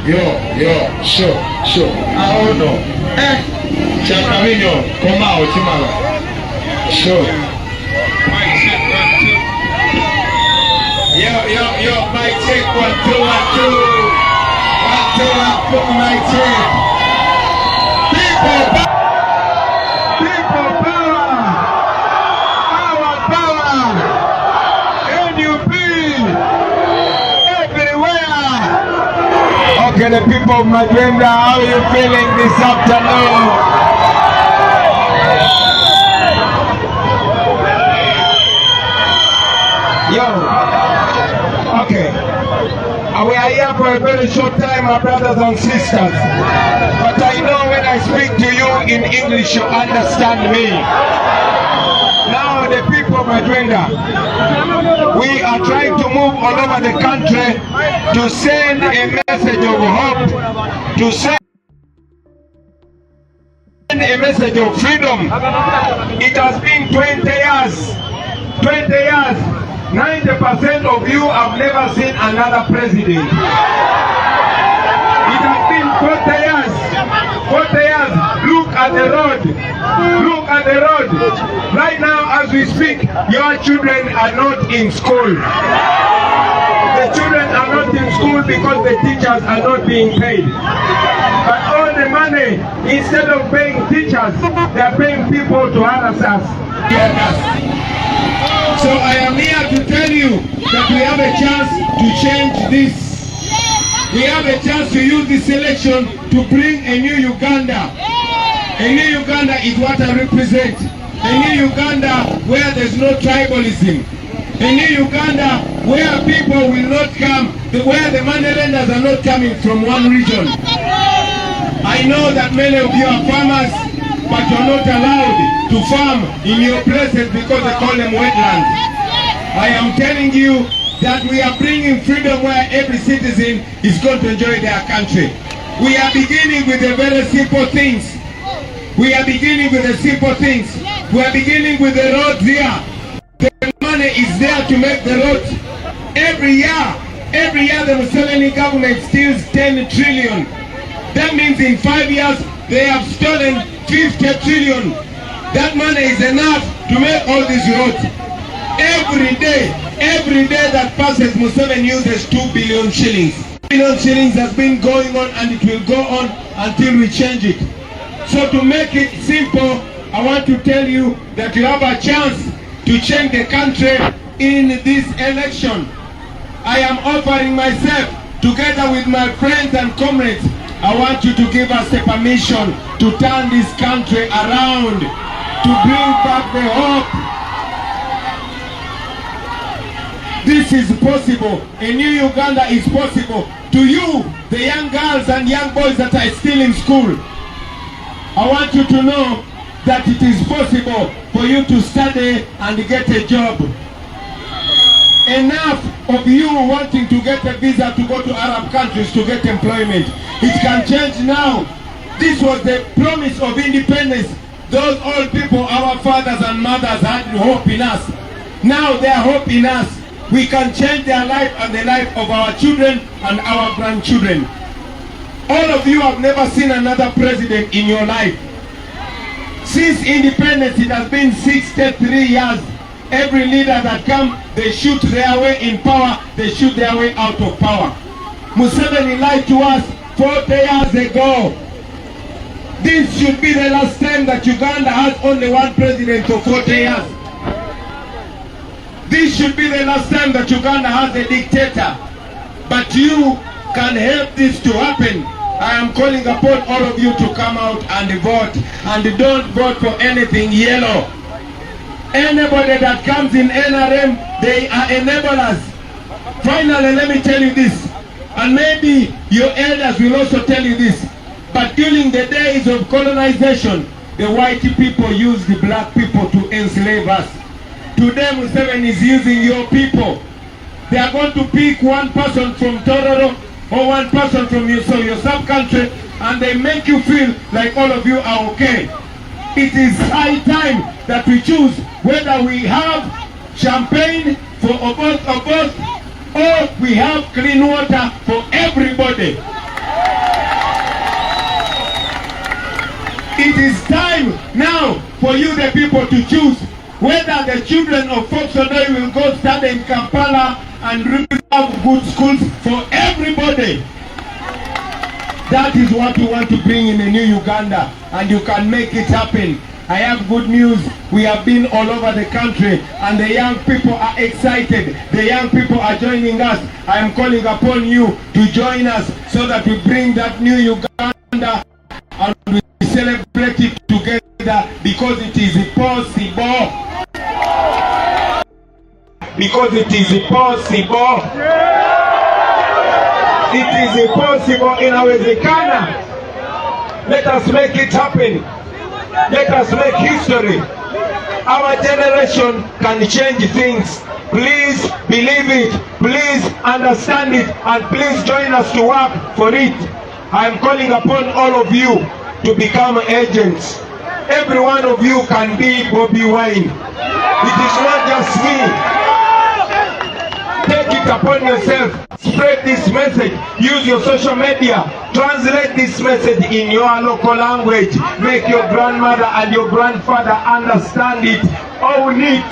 sure. Ahono. Chakaminyo, Komao, Timala. Sure. Yo, mic check, 1, 2, 1, 2. 1, 2, 1, 2, mic check. People power. NUP. Everywhere. Okay, the people of Madwenda, how are you feeling this afternoon? Okay. We are here for a very short time, my brothers and sisters. But I know when I speak to you in English, you understand me. Now, the people of Madwenda, we are trying to move all over the country to send a message of hope, to send a message of freedom. It has been 20 years. 20 years. 90% of you have never seen another president. It has been 40 years. 40 years. Look at the road. Look at the road. Right now, as we speak, your children are not in school. The children are not in school because the teachers are not being paid. But all the money, instead of paying teachers, they are paying people to harass us. So I am here to tell you that we have a chance to change this. We have a chance to use this election to bring a new Uganda. A new Uganda is what I represent. A new Uganda where there's no tribalism. A new Uganda where people will not come, where the moneylenders are not coming from one region. I know that many of you are farmers, but you're not allowed to farm in your places because they call them wetlands. I am telling you that we are bringing freedom where every citizen is going to enjoy their country. We are beginning with the very simple things. We are beginning with the simple things. We are beginning with the roads here. The money is there to make the roads. Every year the Museveni government steals 10 trillion. That means in 5 years they have stolen 50 trillion. That money is enough to make all these roads. Every day that passes, Museveni uses 2 billion shillings. 2 billion shillings has been going on and it will go on until we change it. So to make it simple, I want to tell you that you have a chance to change the country in this election. I am offering myself together with my friends and comrades. I want you to give us the permission to turn this country around, to bring back the hope. This is possible. A new Uganda is possible. To you, the young girls and young boys that are still in school, I want you to know that it is possible for you to study and get a job. Enough of you wanting to get a visa to go to Arab countries to get employment. It can change now. This was the promise of independence. Those old people, our fathers and mothers, had hope in us. Now they have hope in us. We can change their life and the life of our children and our grandchildren. All of you have never seen another president in your life. Since independence, it has been 63 years. Every leader that comes, they shoot their way in power, they shoot their way out of power. Museveni lied to us 40 years ago. This should be the last time that Uganda has only one president for 40 years. This should be the last time that Uganda has a dictator. But you can help this to happen. I am calling upon all of you to come out and vote. And don't vote for anything yellow. Anybody that comes in NRM, they are enablers. Finally, let me tell you this. And maybe your elders will also tell you this. But during the days of colonization, the white people used the black people to enslave us. Today, Museveni is using your people. They are going to pick one person from Tororo or one person from your sub-country, and they make you feel like all of you are okay. It is high time that we choose whether we have champagne for both of us or we have clean water for everybody. It is time now for you, the people, to choose whether the children of Foxodoi will go study in Kampala and really have good schools for everybody. That is what we want to bring in a new Uganda, and you can make it happen. I have good news. We have been all over the country and the young people are excited. The young people are joining us. I am calling upon you to join us so that we bring that new Uganda and we celebrate it together, because it is possible. Because it is possible. It is possible in our Uganda. Let us make it happen. Let us make history. Our generation can change things. Please believe it. Please understand it. And please join us to work for it. I am calling upon all of you to become agents. Every one of you can be Bobi Wine. It is not just me. Take it upon yourself. Spread this message. Use your social media. Translate this message in your local language. Make your grandmother and your grandfather understand it. Own it.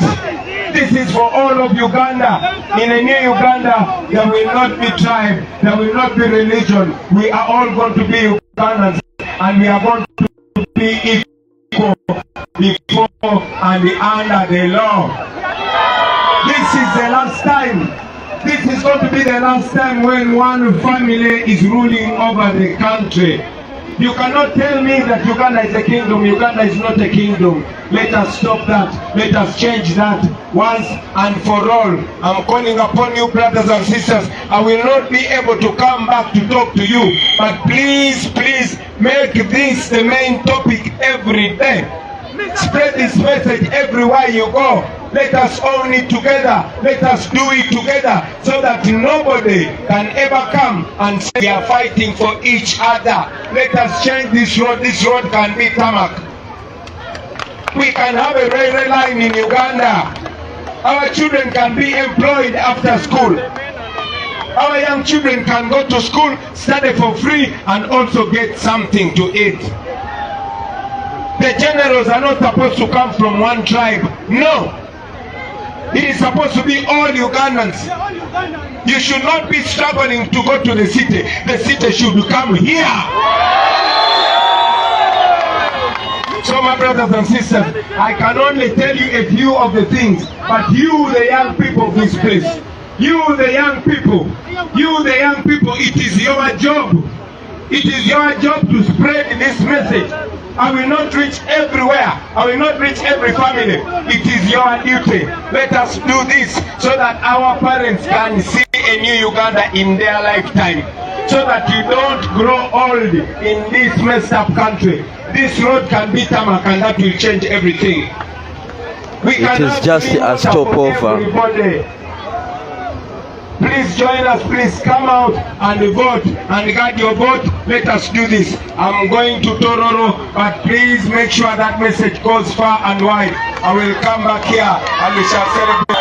This is for all of Uganda. In a new Uganda, there will not be tribe. There will not be religion. We are all going to be Ugandans. And we are going to be equal before and under the law. This is the last time. This is going to be the last time when one family is ruling over the country. You cannot tell me that Uganda is a kingdom. Uganda is not a kingdom. Let us stop that. Let us change that once and for all. I'm calling upon you, brothers and sisters. I will not be able to come back to talk to you, but please, please make this the main topic every day. Spread this message everywhere you go. Let us own it together. Let us do it together so that nobody can ever come and say we are fighting for each other. Let us change this road. This road can be tarmac. We can have a railway line in Uganda. Our children can be employed after school. Our young children can go to school, study for free, and also get something to eat. The generals are not supposed to come from one tribe. No. It is supposed to be all Ugandans. You should not be struggling to go to the city. The city should come here. So my brothers and sisters, I can only tell you a few of the things, but you, the young people of this place, you, the young people, it is your job. It is your job to spread this message. I will not reach everywhere. I will not reach every family. It is your duty. Let us do this so that our parents can see a new Uganda in their lifetime. So that you don't grow old in this messed up country. This road can be tarmac and that will change everything. It is just a stopover. Please join us. Please come out and vote and guide your vote. Let us do this. I'm going to Tororo, but please make sure that message goes far and wide. I will come back here and we shall celebrate.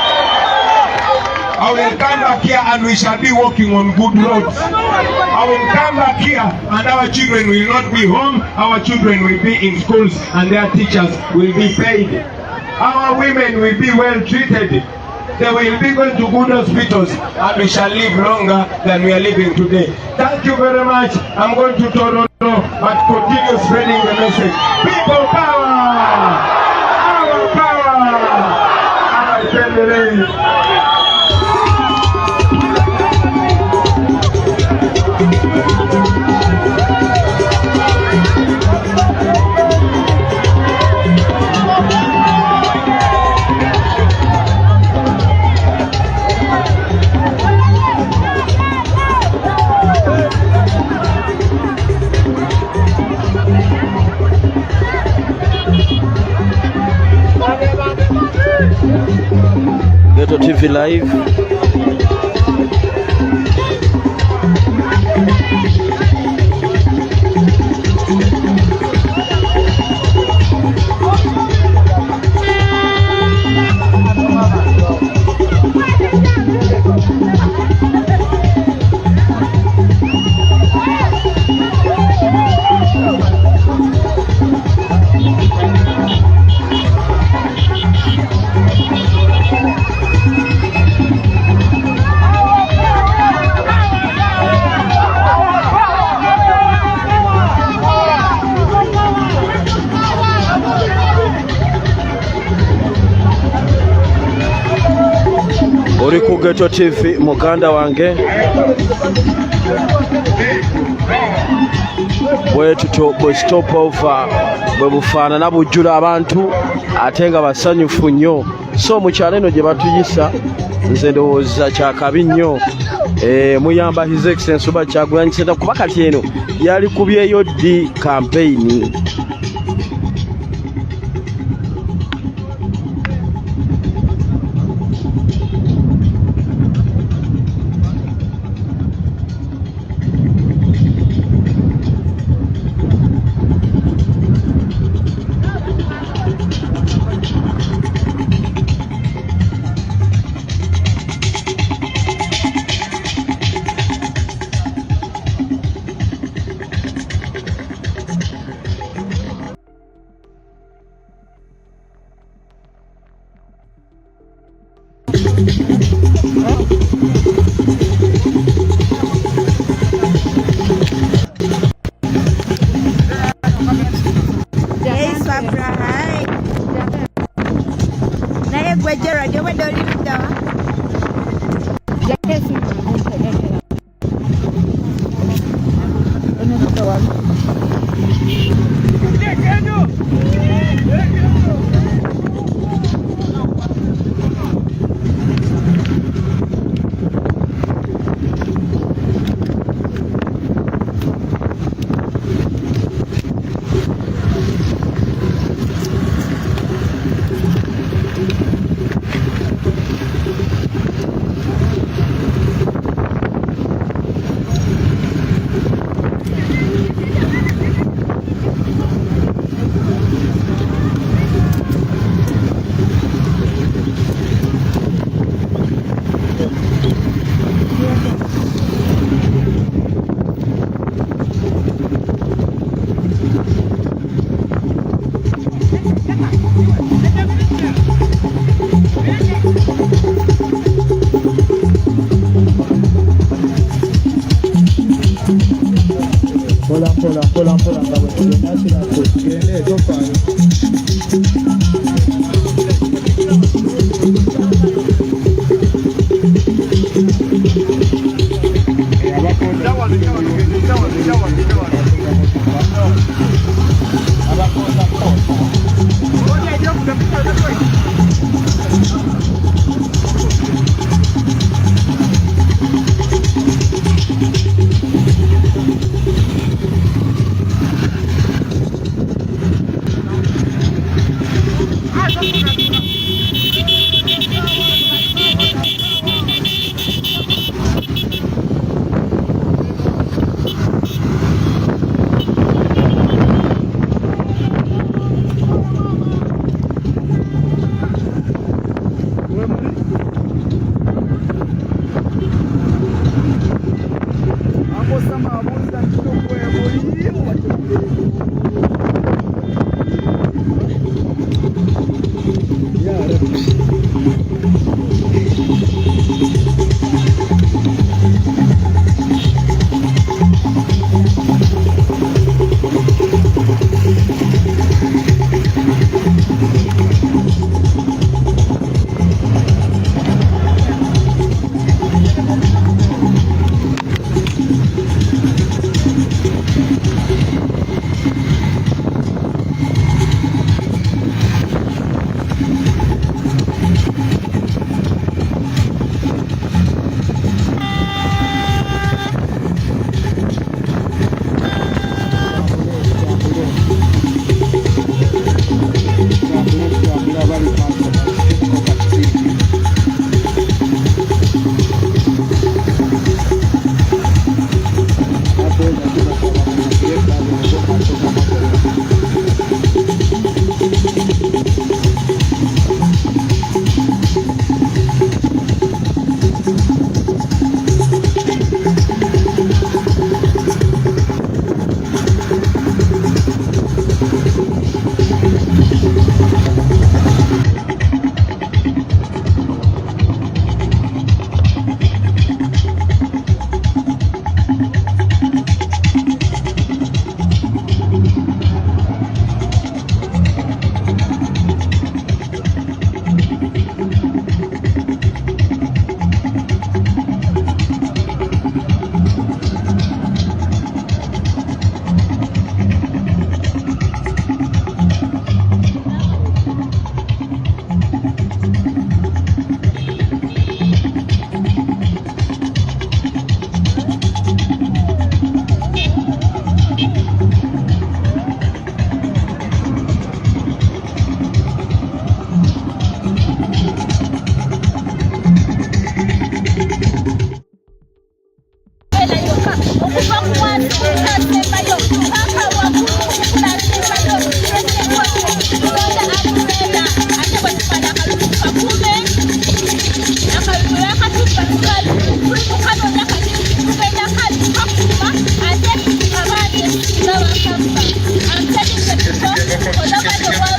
I will come back here and we shall be walking on good roads. I will come back here and our children will not be home. Our children will be in schools and their teachers will be paid. Our women will be well treated. They will be going to good hospitals and we shall live longer than we are living today. Thank you very much. I'm going to Tororo, but continue spreading the message. People power! Our power! I tell the ladies. Ghetto TV Live. Geto TV muganda wange bwetuto bwe stop over bwe bufaanana bujjula abantu ate nga basanyufu nnyo so mukyalo eno gye batuyisa nze ndowooza kyakabi nnyo muyamba his excellence oba Kyagulanyi Ssentamu kuba kati eno yali kubyeyo ddi campaign.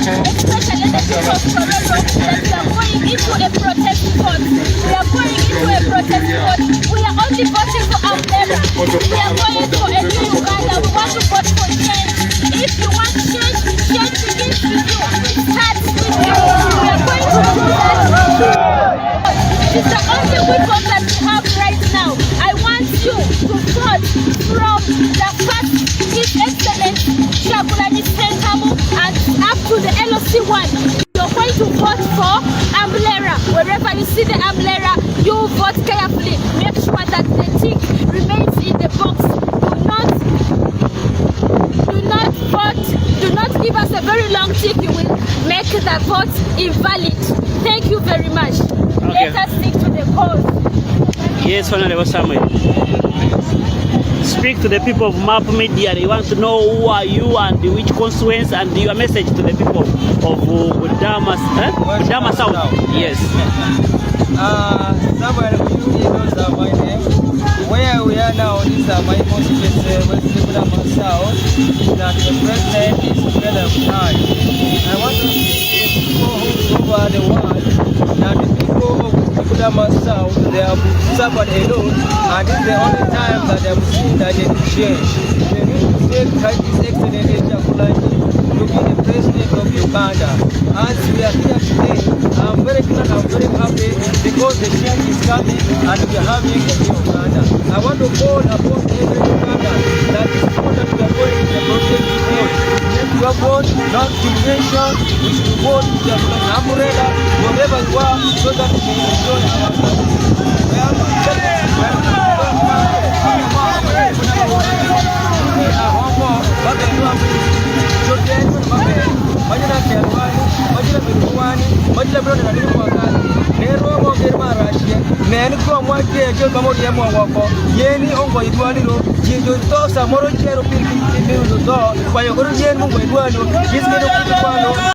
especially the people of Tororo, that we are going into a protest vote. We are going into a protest vote. We are only voting for Umbrella. We are going for a new Uganda. We want to vote for change. If you want change, change begins with you. It starts with you. We are going to do that. It's the only weapon that we have right now. I want you to vote from the first His Excellency Akyankalanyiza and up to the LOC1. You're going to vote for Umbrella. Wherever you see the Umbrella, you vote carefully. Make sure that the tick remains in the box. Do not vote. Do not give us a very long tick. You will make the vote invalid. Thank you very much. Okay. Let us stick to the cause. Yes, Honorable Samuel. Speak to the people of MAP Media. They want to know who are you and which constituents and your message to the people of Dama South. Yes. Samuel, you know my name. Where we are now is my constituency, West Dama South. That the president is together with us. I want to see the people who over the world that the people of Dama South, they have suffered a lot, and it's the only time that they have seen that they can change. They need to take His Excellency Akyankalanyiza to be the president of Uganda. As we are here today, I'm very glad, I'm very happy because the change is coming and we are having a new Uganda. I want to call upon every Uganda that is important to the vote in the protest vote. Let's go vote, not discrimination. We should vote with the Umbrella, wherever you are, so that we can enjoy our country. Yeni ongo idwaniro jinjo tosa moro chero pili kwa yogoro yen mungo idwaniro kisgeno kwano